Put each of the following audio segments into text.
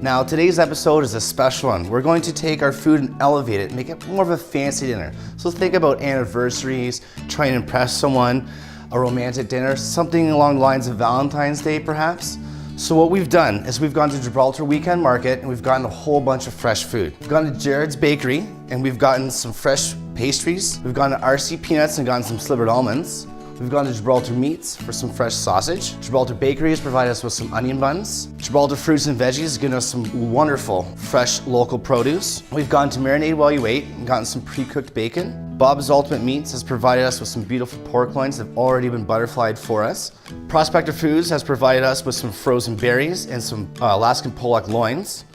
Now today's episode is a special one. We're going to take our food and elevate it, make it more of a fancy dinner. So think about anniversaries, try and impress someone, a romantic dinner, something along the lines of Valentine's Day perhaps. So what we've done is we've gone to Gibraltar Weekend Market and we've gotten a whole bunch of fresh food. We've gone to Jared's Bakery and we've gotten some fresh pastries. We've gone to RC Peanuts and gotten some slivered almonds. We've gone to Gibraltar Meats for some fresh sausage. Gibraltar Bakery has provided us with some onion buns. Gibraltar Fruits and Veggies has given us some wonderful, fresh, local produce. We've gone to Marinade While You Wait and gotten some pre-cooked bacon. Bob's Ultimate Meats has provided us with some beautiful pork loins that have already been butterflied for us. Prospector Foods has provided us with some frozen berries and some Alaskan pollock loins.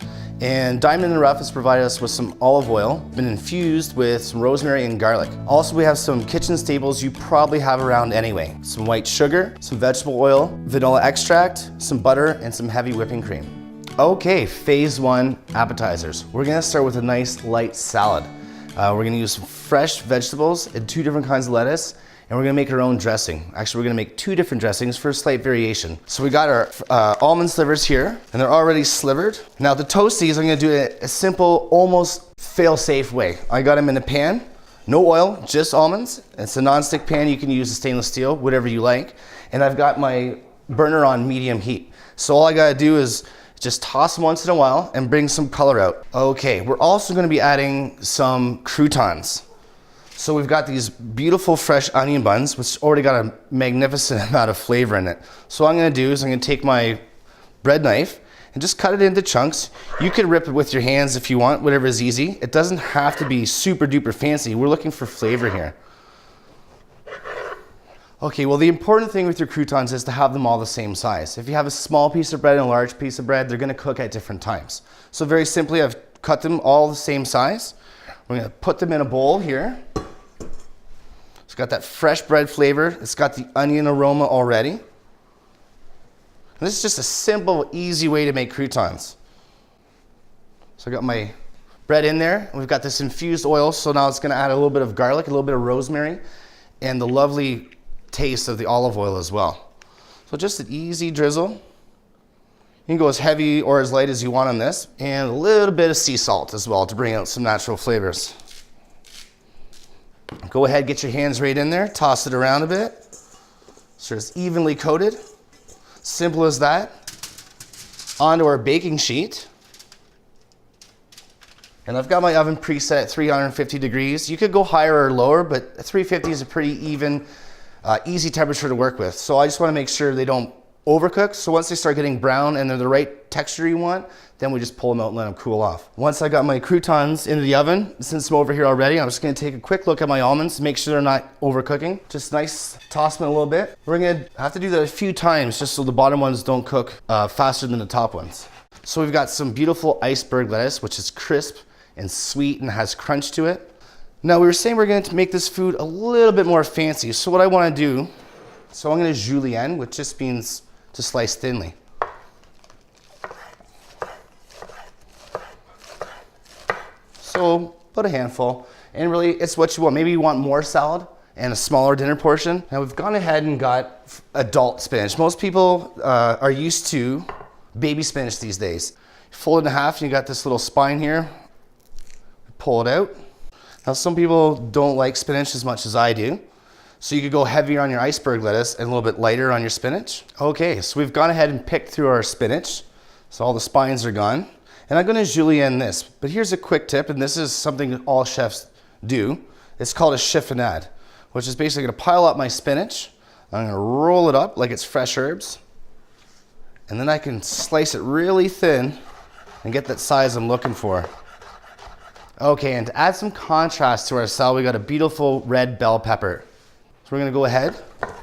And Diamond in the Rough has provided us with some olive oil, been infused with some rosemary and garlic. Also, we have some kitchen staples you probably have around anyway. Some white sugar, some vegetable oil, vanilla extract, some butter, and some heavy whipping cream. Okay, phase one appetizers. We're gonna start with a nice light salad. We're gonna use some fresh vegetables and 2 different kinds of lettuce, and we're gonna make our own dressing. Actually, we're gonna make 2 different dressings for a slight variation. So we got our almond slivers here, and they're already slivered. Now the toasties, I'm gonna do it a simple, almost fail-safe way. I got them in a pan, no oil, just almonds. It's a non-stick pan, you can use a stainless steel, whatever you like. And I've got my burner on medium heat. So all I gotta do is just toss them once in a while and bring some color out. Okay, we're also gonna be adding some croutons. So we've got these beautiful fresh onion buns, which already got a magnificent amount of flavor in it. So what I'm gonna do is I'm gonna take my bread knife and just cut it into chunks. You can rip it with your hands if you want, whatever is easy. It doesn't have to be super duper fancy. We're looking for flavor here. Okay, well the important thing with your croutons is to have them all the same size. If you have a small piece of bread and a large piece of bread, they're gonna cook at different times. So very simply, I've cut them all the same size. We're gonna put them in a bowl here. It's got that fresh bread flavor. It's got the onion aroma already. And this is just a simple, easy way to make croutons. So I got my bread in there. We've got this infused oil, so now it's gonna add a little bit of garlic, a little bit of rosemary, and the lovely taste of the olive oil as well. So just an easy drizzle. You can go as heavy or as light as you want on this, and a little bit of sea salt as well to bring out some natural flavors. Go ahead, get your hands right in there, toss it around a bit, so it's evenly coated. Simple as that. Onto our baking sheet. And I've got my oven preset at 350 degrees. You could go higher or lower, but 350 is a pretty even, easy temperature to work with. So I just wanna make sure they don't overcook. So once they start getting brown and they're the right texture you want, then we just pull them out and let them cool off. Once I got my croutons into the oven, since I'm over here already, I'm just gonna take a quick look at my almonds to make sure they're not overcooking. Just nice, toss them a little bit. We're gonna have to do that a few times just so the bottom ones don't cook faster than the top ones. So we've got some beautiful iceberg lettuce, which is crisp and sweet and has crunch to it. Now we were saying we're gonna make this food a little bit more fancy. So what I wanna do, so I'm gonna julienne, which just means to slice thinly. So put a handful, and really it's what you want. Maybe you want more salad and a smaller dinner portion. Now we've gone ahead and got adult spinach. Most people are used to baby spinach these days. Fold it in half and you got this little spine here. Pull it out. Now some people don't like spinach as much as I do. So you could go heavier on your iceberg lettuce and a little bit lighter on your spinach. Okay, so we've gone ahead and picked through our spinach. So all the spines are gone. And I'm gonna julienne this, but here's a quick tip, and this is something that all chefs do. It's called a chiffonade, which is basically gonna pile up my spinach. I'm gonna roll it up like it's fresh herbs. And then I can slice it really thin and get that size I'm looking for. Okay, and to add some contrast to our salad, we got a beautiful red bell pepper. So we're gonna go ahead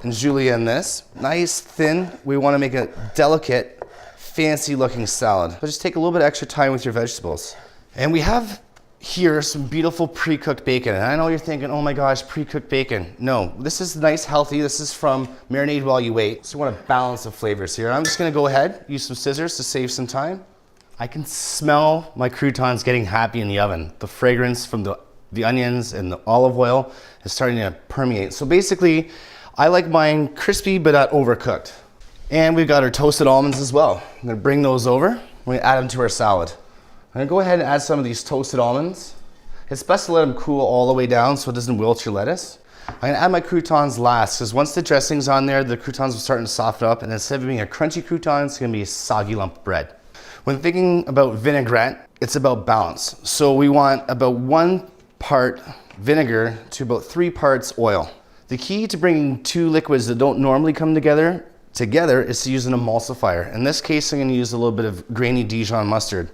and julienne this. Nice, thin. We wanna make a delicate, fancy looking salad. So just take a little bit extra time with your vegetables. And we have here some beautiful pre-cooked bacon. And I know you're thinking, oh my gosh, pre-cooked bacon. No, this is nice, healthy. This is from Marinade While You Wait. So you want a balance of flavors here. I'm just gonna go ahead, use some scissors to save some time. I can smell my croutons getting happy in the oven. The fragrance from the onions and the olive oil is starting to permeate. So basically, I like mine crispy but not overcooked. And we've got our toasted almonds as well. I'm gonna bring those over. we're gonna add them to our salad. I'm gonna go ahead and add some of these toasted almonds. It's best to let them cool all the way down so it doesn't wilt your lettuce. I'm gonna add my croutons last, because once the dressing's on there, the croutons will start to soften up, and instead of being a crunchy crouton, it's gonna be a soggy lump of bread. When thinking about vinaigrette, it's about balance. So we want about 1 part vinegar to about 3 parts oil. The key to bringing two liquids that don't normally come together is to use an emulsifier. In this case, I'm gonna use a little bit of grainy Dijon mustard.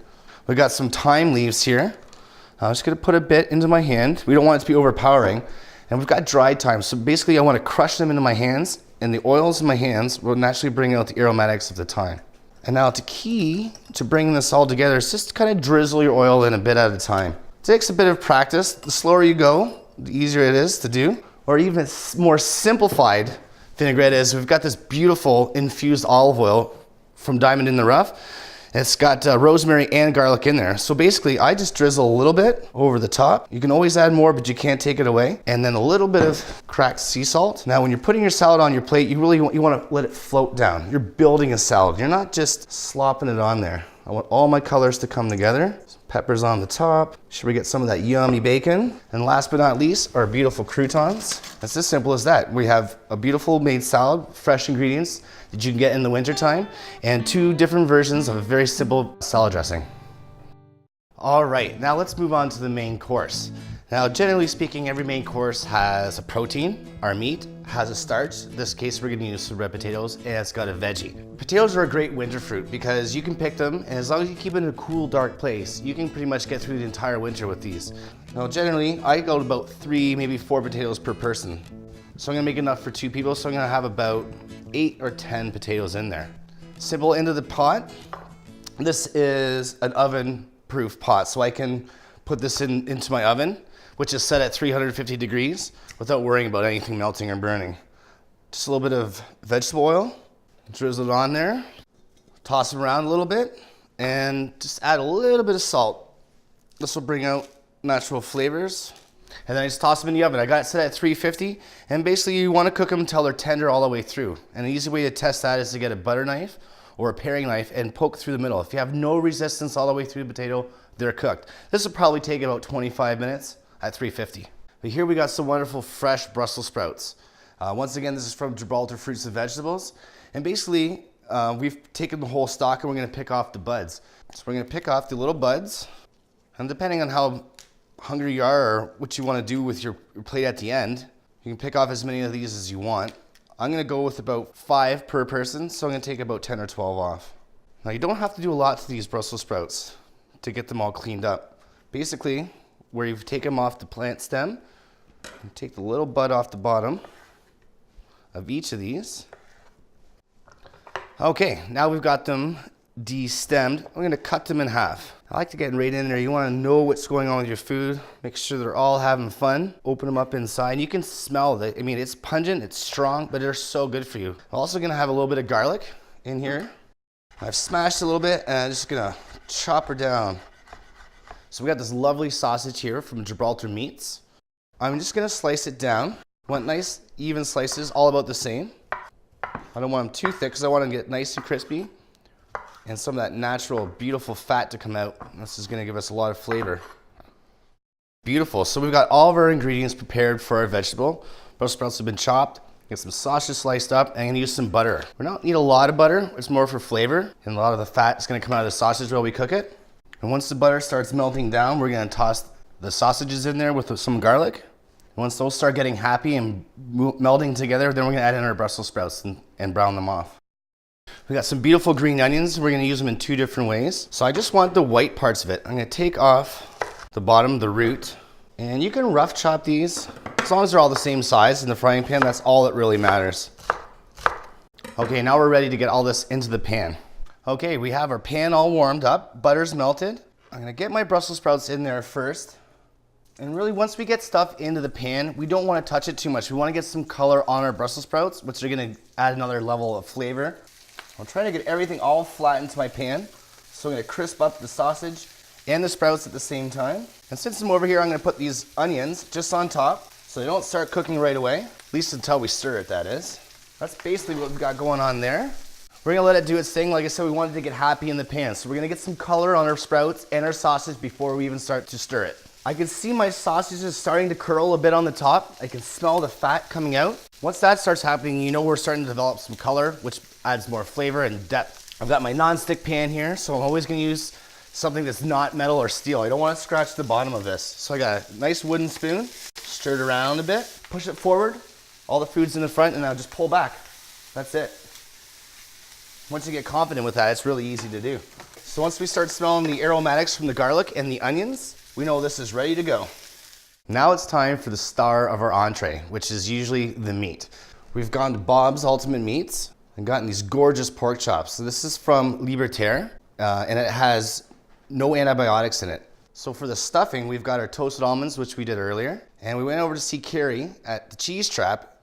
We've got some thyme leaves here. I'm just gonna put a bit into my hand. We don't want it to be overpowering. And we've got dried thyme. So basically I wanna crush them into my hands, and the oils in my hands will naturally bring out the aromatics of the thyme. And now the key to bringing this all together is just kind of drizzle your oil in a bit at a time. It takes a bit of practice. The slower you go, the easier it is to do. Or even more simplified vinaigrette is, we've got this beautiful infused olive oil from Diamond in the Rough. It's got rosemary and garlic in there. So basically I just drizzle a little bit over the top. You can always add more, but you can't take it away. And then a little bit of cracked sea salt. Now when you're putting your salad on your plate, you want to let it float down. You're building a salad. You're not just slopping it on there. I want all my colors to come together. Some peppers on the top. Should we get some of that yummy bacon? And last but not least, our beautiful croutons. It's as simple as that. We have a beautiful made salad, fresh ingredients that you can get in the wintertime, and 2 different versions of a very simple salad dressing. All right, now let's move on to the main course. Now, generally speaking, every main course has a protein. Our meat has a starch. In this case, we're gonna use some red potatoes, and it's got a veggie. Potatoes are a great winter fruit because you can pick them, and as long as you keep it in a cool, dark place, you can pretty much get through the entire winter with these. Now, generally, I go about 3, maybe 4 potatoes per person. So I'm gonna make enough for 2 people, so I'm gonna have about 8 or 10 potatoes in there. Simple into the pot. This is an oven-proof pot, so I can put this into my oven, which is set at 350 degrees, without worrying about anything melting or burning. Just a little bit of vegetable oil, drizzle it on there, toss it around a little bit, and just add a little bit of salt. This will bring out natural flavors. And then I just toss them in the oven. I got it set at 350, and basically you want to cook them until they're tender all the way through. And an easy way to test that is to get a butter knife or a paring knife and poke through the middle. If you have no resistance all the way through the potato, they're cooked. This will probably take about 25 minutes at 350. But here we got some wonderful fresh Brussels sprouts. Once again, this is from Gibraltar Fruits and Vegetables. And basically, we've taken the whole stalk and we're gonna pick off the buds. So we're gonna pick off the little buds, and depending on how hungry you are or what you want to do with your plate at the end, you can pick off as many of these as you want. I'm going to go with about 5 per person, so I'm going to take about 10 or 12 off. Now you don't have to do a lot to these Brussels sprouts to get them all cleaned up. Basically, where you've taken them off the plant stem, you take the little bud off the bottom of each of these. Okay, now we've got them de-stemmed. I'm going to cut them in half. I like to get right in there. You want to know what's going on with your food. Make sure they're all having fun. Open them up inside. You can smell it. I mean, it's pungent, it's strong, but they're so good for you. I'm also going to have a little bit of garlic in here. I've smashed a little bit, and I'm just going to chop her down. So we got this lovely sausage here from Gibraltar Meats. I'm just going to slice it down. I want nice, even slices, all about the same. I don't want them too thick because I want them to get nice and crispy, and some of that natural, beautiful fat to come out. This is gonna give us a lot of flavor. Beautiful, so we've got all of our ingredients prepared for our vegetable. Brussels sprouts have been chopped, get some sausage sliced up, and I'm gonna use some butter. We don't need a lot of butter, it's more for flavor, and a lot of the fat is gonna come out of the sausage while we cook it. And once the butter starts melting down, we're gonna toss the sausages in there with some garlic. And once those start getting happy and melding together, then we're gonna add in our Brussels sprouts and brown them off. We got some beautiful green onions. We're gonna use them in 2 different ways. So I just want the white parts of it. I'm gonna take off the bottom, the root, and you can rough chop these. As long as they're all the same size in the frying pan, that's all that really matters. Okay, now we're ready to get all this into the pan. Okay, we have our pan all warmed up, butter's melted. I'm gonna get my Brussels sprouts in there first. And really, once we get stuff into the pan, we don't wanna touch it too much. We wanna get some color on our Brussels sprouts, which are gonna add another level of flavor. I'm trying to get everything all flat into my pan. So I'm gonna crisp up the sausage and the sprouts at the same time. And since I'm over here, I'm gonna put these onions just on top so they don't start cooking right away, at least until we stir it, that is. That's basically what we've got going on there. We're gonna let it do its thing. Like I said, we wanted to get happy in the pan. So we're gonna get some color on our sprouts and our sausage before we even start to stir it. I can see my sausages starting to curl a bit on the top. I can smell the fat coming out. Once that starts happening, you know we're starting to develop some color, which adds more flavor and depth. I've got my non-stick pan here, so I'm always gonna use something that's not metal or steel. I don't want to scratch the bottom of this. So I got a nice wooden spoon, stir it around a bit, push it forward, all the food's in the front, and now just pull back. That's it. Once you get confident with that, it's really easy to do. So once we start smelling the aromatics from the garlic and the onions, we know this is ready to go. Now it's time for the star of our entree, which is usually the meat. We've gone to Bob's Ultimate Meats and gotten these gorgeous pork chops. So this is from Libertaire, and it has no antibiotics in it. So for the stuffing, we've got our toasted almonds, which we did earlier. And we went over to see Carrie at the Cheese Trap,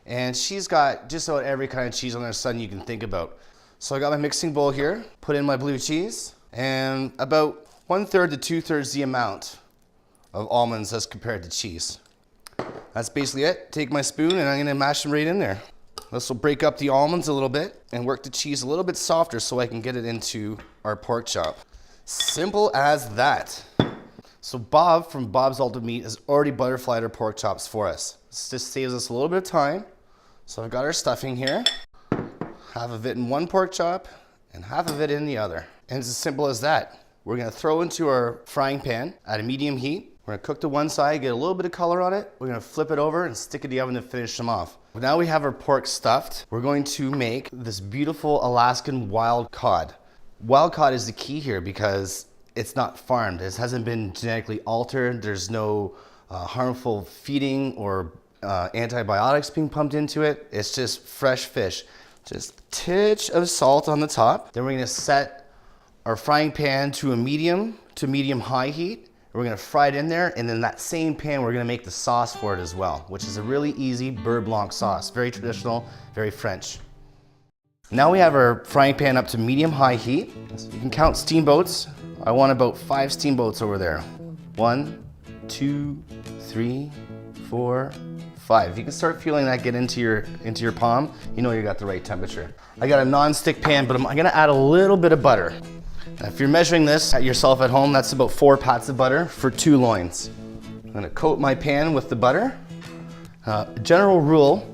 and she's got just about every kind of cheese on her sun you can think about. So I got my mixing bowl here, put in my blue cheese, and about 1/3 to 2/3 the amount of almonds as compared to cheese. That's basically it. Take my spoon and I'm gonna mash them right in there. This will break up the almonds a little bit and work the cheese a little bit softer so I can get it into our pork chop. Simple as that. So Bob from Bob's Ultimate Meat has already butterflied our pork chops for us. This just saves us a little bit of time. So I've got our stuffing here. Half of it in one pork chop and half of it in the other. And it's as simple as that. We're gonna throw into our frying pan at a medium heat. We're gonna cook to one side, get a little bit of color on it. We're gonna flip it over and stick it in the oven to finish them off. Now we have our pork stuffed. We're going to make this beautiful Alaskan wild cod. Wild cod is the key here because it's not farmed. It hasn't been genetically altered. There's no harmful feeding or antibiotics being pumped into it. It's just fresh fish. Just a titch of salt on the top. Then we're gonna set our frying pan to a medium to medium-high heat. We're gonna fry it in there, and in that same pan, we're gonna make the sauce for it as well, which is a really easy beurre blanc sauce. Very traditional, very French. Now we have our frying pan up to medium-high heat. So you can count steamboats. I want about 5 steamboats over there. 1, 2, 3, 4, 5. If you can start feeling that get into your palm, you know you got the right temperature. I got a non-stick pan, but I'm gonna add a little bit of butter. Now, if you're measuring this at yourself at home, that's about 4 pats of butter for 2 loins. I'm gonna coat my pan with the butter. General rule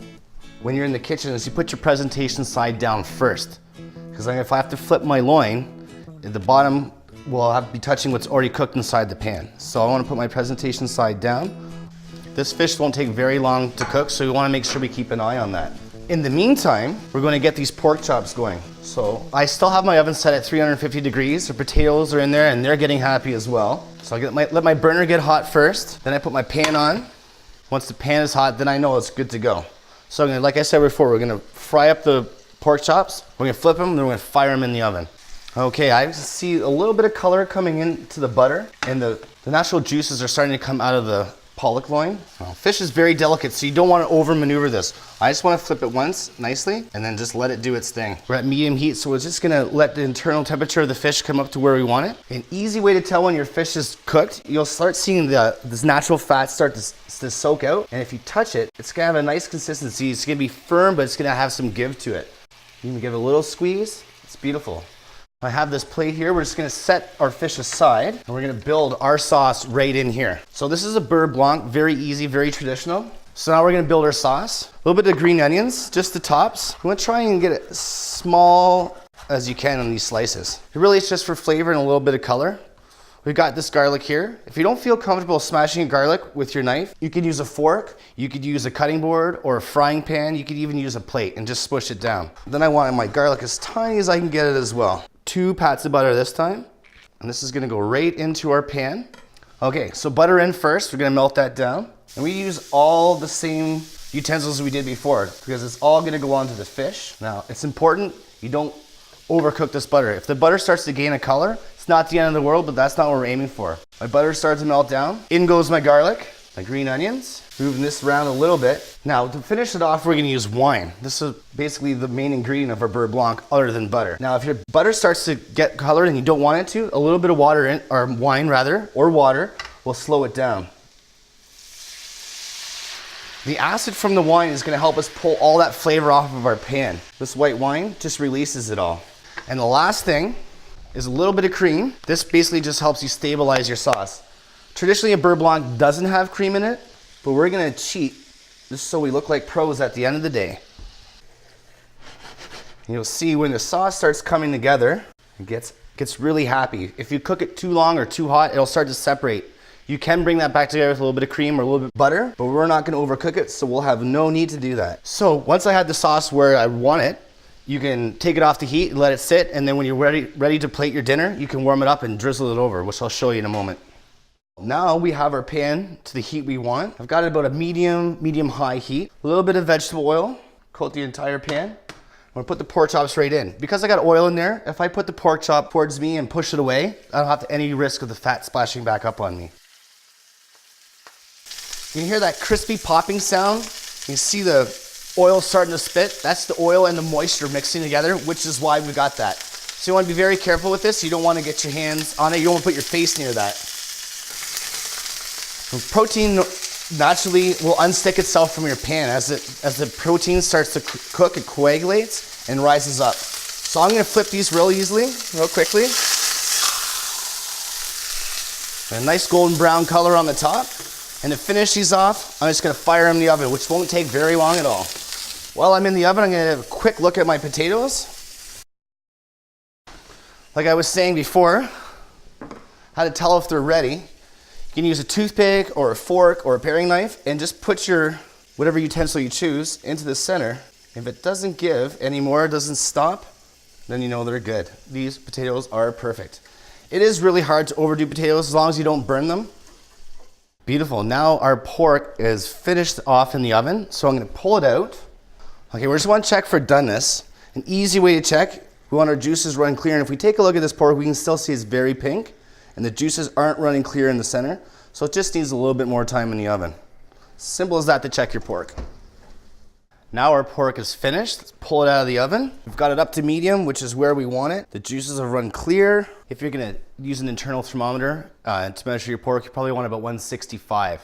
when you're in the kitchen is you put your presentation side down first. Because if I have to flip my loin, the bottom will be touching what's already cooked inside the pan. So I wanna put my presentation side down. This fish won't take very long to cook, so we wanna make sure we keep an eye on that. In the meantime, we're gonna get these pork chops going. So I still have my oven set at 350 degrees. The potatoes are in there and they're getting happy as well. So I let my burner get hot first, then I put my pan on. Once the pan is hot, then I know it's good to go. So like I said before, we're gonna fry up the pork chops, we're gonna flip them, and then we're gonna fire them in the oven. Okay, I see a little bit of color coming into the butter, and the natural juices are starting to come out of the pollock loin. Fish is very delicate, so you don't want to over maneuver this. I just want to flip it once nicely and then just let it do its thing. We're at medium heat, so we're just gonna let the internal temperature of the fish come up to where we want it. An easy way to tell when your fish is cooked, you'll start seeing this natural fat start to soak out, and if you touch it, it's gonna have a nice consistency. It's gonna be firm, but it's gonna have some give to it. You can give it a little squeeze. It's beautiful. I have this plate here. We're just gonna set our fish aside and we're gonna build our sauce right in here. So this is a beurre blanc, very easy, very traditional. So now we're gonna build our sauce. A little bit of green onions, just the tops. I'm gonna try and get it as small as you can on these slices. Really, it's just for flavor and a little bit of color. We've got this garlic here. If you don't feel comfortable smashing garlic with your knife, you could use a fork, you could use a cutting board or a frying pan, you could even use a plate and just squish it down. Then I want my garlic as tiny as I can get it as well. 2 pats of butter this time, and this is gonna go right into our pan. Okay, so butter in first, we're gonna melt that down. And we use all the same utensils we did before because it's all gonna go onto the fish. Now, it's important you don't overcook this butter. If the butter starts to gain a color, it's not the end of the world, but that's not what we're aiming for. My butter starts to melt down. In goes my garlic, my green onions, moving this around a little bit. Now, to finish it off, we're gonna use wine. This is basically the main ingredient of our beurre blanc other than butter. Now, if your butter starts to get colored and you don't want it to, a little bit of water in, or wine rather, or water, will slow it down. The acid from the wine is gonna help us pull all that flavor off of our pan. This white wine just releases it all. And the last thing is a little bit of cream. This basically just helps you stabilize your sauce. Traditionally, a beurre blanc doesn't have cream in it, but we're gonna cheat just so we look like pros at the end of the day. And you'll see when the sauce starts coming together, it gets really happy. If you cook it too long or too hot, it'll start to separate. You can bring that back together with a little bit of cream or a little bit of butter, but we're not gonna overcook it, so we'll have no need to do that. So once I had the sauce where I want it, you can take it off the heat and let it sit, and then when you're ready to plate your dinner, you can warm it up and drizzle it over, which I'll show you in a moment. Now we have our pan to the heat we want. I've got it about a medium-high heat. A little bit of vegetable oil, coat the entire pan. I'm gonna put the pork chops right in. Because I got oil in there, if I put the pork chop towards me and push it away, I don't have any risk of the fat splashing back up on me. You can hear that crispy popping sound. You can see the oil starting to spit. That's the oil and the moisture mixing together, which is why we got that. So you want to be very careful with this. You don't want to get your hands on it. You don't want to put your face near that. The protein naturally will unstick itself from your pan. As the protein starts to cook, it coagulates and rises up. So I'm going to flip these real quickly. A nice golden brown color on the top. And to finish these off, I'm just gonna fire them in the oven, which won't take very long at all. While I'm in the oven, I'm gonna have a quick look at my potatoes. Like I was saying before, how to tell if they're ready. You can use a toothpick or a fork or a paring knife and just put your, whatever utensil you choose, into the center. If it doesn't give anymore, doesn't stop, then you know they're good. These potatoes are perfect. It is really hard to overdo potatoes as long as you don't burn them. Beautiful. Now our pork is finished off in the oven, so I'm going to pull it out. Okay, we just want to check for doneness. An easy way to check, we want our juices running clear, and if we take a look at this pork, we can still see it's very pink, and the juices aren't running clear in the center, so it just needs a little bit more time in the oven. Simple as that to check your pork. Now our pork is finished. Let's pull it out of the oven. We've got it up to medium, which is where we want it. The juices have run clear. If you're gonna use an internal thermometer to measure your pork, you probably want about 165.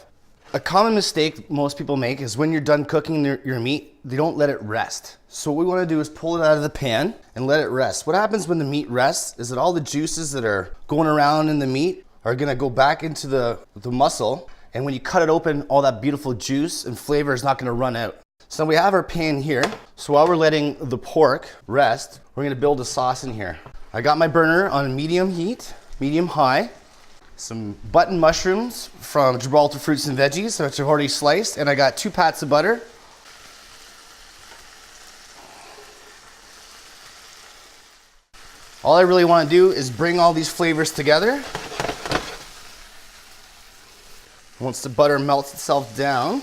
A common mistake most people make is when you're done cooking your meat, they don't let it rest. So what we wanna do is pull it out of the pan and let it rest. What happens when the meat rests is that all the juices that are going around in the meat are gonna go back into the muscle, and when you cut it open, all that beautiful juice and flavor is not gonna run out. So we have our pan here. So while we're letting the pork rest, we're gonna build a sauce in here. I got my burner on medium heat, medium high, some button mushrooms from Gibraltar Fruits and Veggies, which I've already sliced, and I got 2 pats of butter. All I really wanna do is bring all these flavors together. Once the butter melts itself down,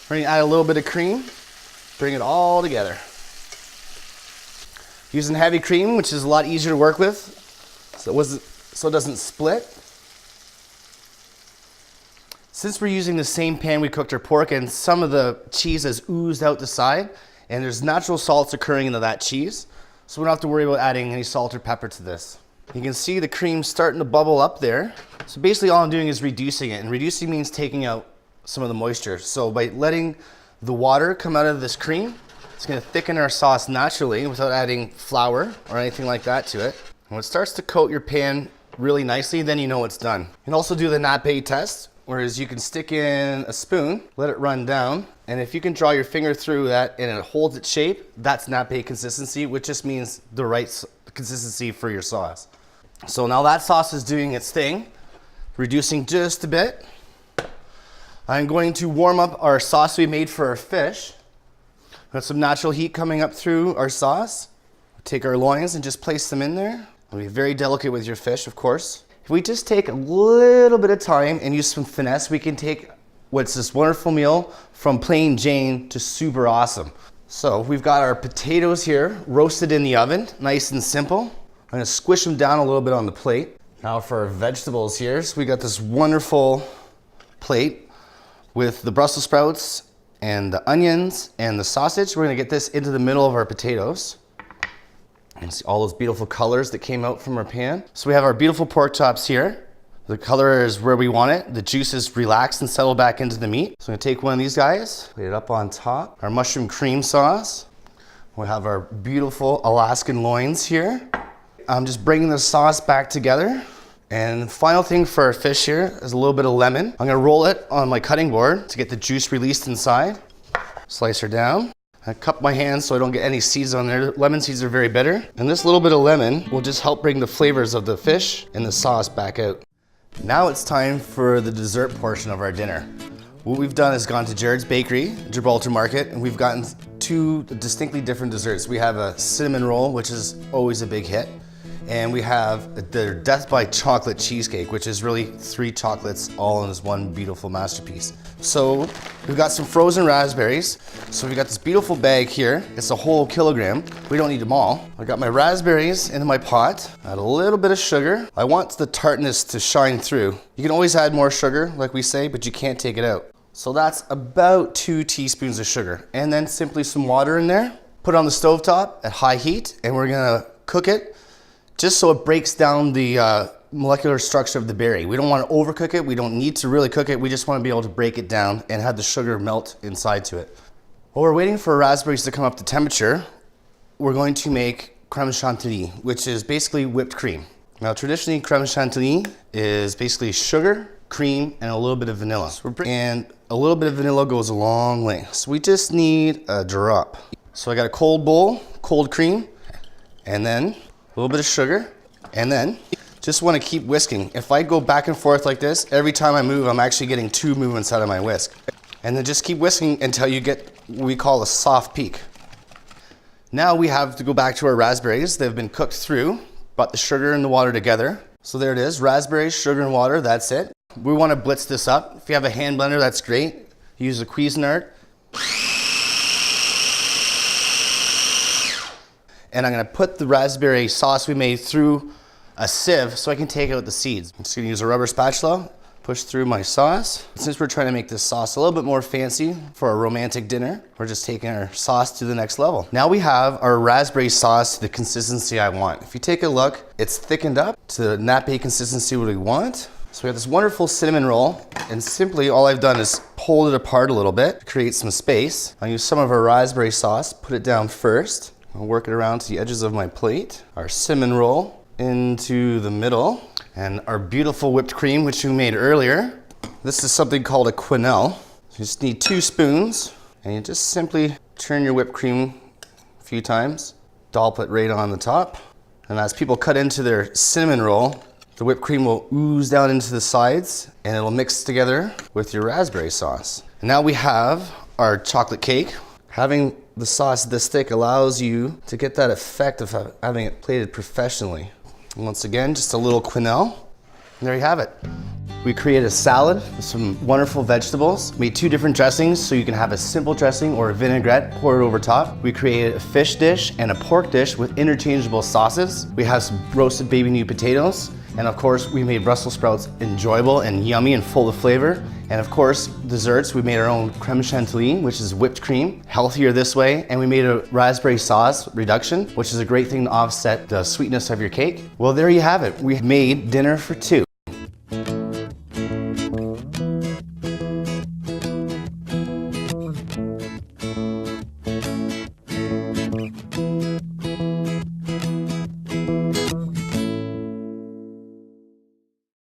we're gonna add a little bit of cream, bring it all together. Using heavy cream, which is a lot easier to work with, so it doesn't split. Since we're using the same pan we cooked our pork in, some of the cheese has oozed out the side, and there's natural salts occurring into that cheese, so we don't have to worry about adding any salt or pepper to this. You can see the cream starting to bubble up there. So basically all I'm doing is reducing it, and reducing means taking out some of the moisture. So by letting the water come out of this cream, it's gonna thicken our sauce naturally without adding flour or anything like that to it. And when it starts to coat your pan really nicely, then you know it's done. You can also do the nappe test, whereas you can stick in a spoon, let it run down, and if you can draw your finger through that and it holds its shape, that's nappe consistency, which just means the right consistency for your sauce. So now that sauce is doing its thing, reducing just a bit. I'm going to warm up our sauce we made for our fish. Got some natural heat coming up through our sauce. Take our loins and just place them in there. Be very delicate with your fish, of course. If we just take a little bit of time and use some finesse, we can take what's this wonderful meal from plain Jane to super awesome. So we've got our potatoes here roasted in the oven, nice and simple. I'm gonna squish them down a little bit on the plate. Now for our vegetables here, so we got this wonderful plate with the Brussels sprouts and the onions and the sausage. We're gonna get this into the middle of our potatoes. And see all those beautiful colors that came out from our pan. So we have our beautiful pork chops here, The color is where we want it. The juices relax and settle back into the meat. So I'm gonna take one of these guys, put it up on top. Our mushroom cream sauce. We have our beautiful Alaskan loins here. I'm just bringing the sauce back together. And the final thing for our fish here is a little bit of lemon. I'm gonna roll it on my cutting board to get the juice released inside. Slice her down. I cup my hands so I don't get any seeds on there. Lemon seeds are very bitter. And this little bit of lemon will just help bring the flavors of the fish and the sauce back out. Now it's time for the dessert portion of our dinner. What we've done is gone to Jared's Bakery, Gibraltar Market, and we've gotten two distinctly different desserts. We have a cinnamon roll, which is always a big hit. And we have the Death by Chocolate cheesecake, which is really 3 chocolates all in this one beautiful masterpiece. So we've got some frozen raspberries. So we've got this beautiful bag here. It's a whole kilogram. We don't need them all. I got my raspberries into my pot. Add a little bit of sugar. I want the tartness to shine through. You can always add more sugar, like we say, but you can't take it out. So that's about 2 teaspoons of sugar. And then simply some water in there. Put it on the stovetop at high heat, and we're gonna cook it just so it breaks down the molecular structure of the berry. We don't want to overcook it. We don't need to really cook it. We just want to be able to break it down and have the sugar melt inside to it. While we're waiting for raspberries to come up to temperature, we're going to make crème chantilly, which is basically whipped cream. Now, traditionally, crème chantilly is basically sugar, cream, and a little bit of vanilla. And a little bit of vanilla goes a long way. So we just need a drop. So I got a cold bowl, cold cream, and then a little bit of sugar, and then just want to keep whisking. If I go back and forth like this, every time I move, I'm actually getting 2 movements out of my whisk. And then just keep whisking until you get what we call a soft peak. Now we have to go back to our raspberries. They've been cooked through, brought the sugar and the water together. So there it is, raspberries, sugar and water, that's it. We want to blitz this up. If you have a hand blender, that's great. Use a Cuisinart. And I'm gonna put the raspberry sauce we made through a sieve so I can take out the seeds. I'm just gonna use a rubber spatula, push through my sauce. Since we're trying to make this sauce a little bit more fancy for a romantic dinner, we're just taking our sauce to the next level. Now we have our raspberry sauce to the consistency I want. If you take a look, it's thickened up to the nappe consistency we want. So we have this wonderful cinnamon roll, and simply all I've done is pull it apart a little bit to create some space. I'll use some of our raspberry sauce, put it down first. I'll work it around to the edges of my plate. Our cinnamon roll into the middle. And our beautiful whipped cream, which we made earlier. This is something called a quenelle. So you just need 2 spoons, and you just simply turn your whipped cream a few times. Dollop it right on the top. And as people cut into their cinnamon roll, the whipped cream will ooze down into the sides, and it'll mix together with your raspberry sauce. And now we have our chocolate cake. Having the sauce this thick allows you to get that effect of having it plated professionally. And once again, just a little quenelle. And there you have it. We created a salad with some wonderful vegetables. Made 2 different dressings so you can have a simple dressing or a vinaigrette poured over top. We created a fish dish and a pork dish with interchangeable sauces. We have some roasted baby new potatoes. And of course, we made Brussels sprouts enjoyable and yummy and full of flavor. And of course, desserts, we made our own crème chantilly, which is whipped cream, healthier this way. And we made a raspberry sauce reduction, which is a great thing to offset the sweetness of your cake. Well, there you have it. We made dinner for 2.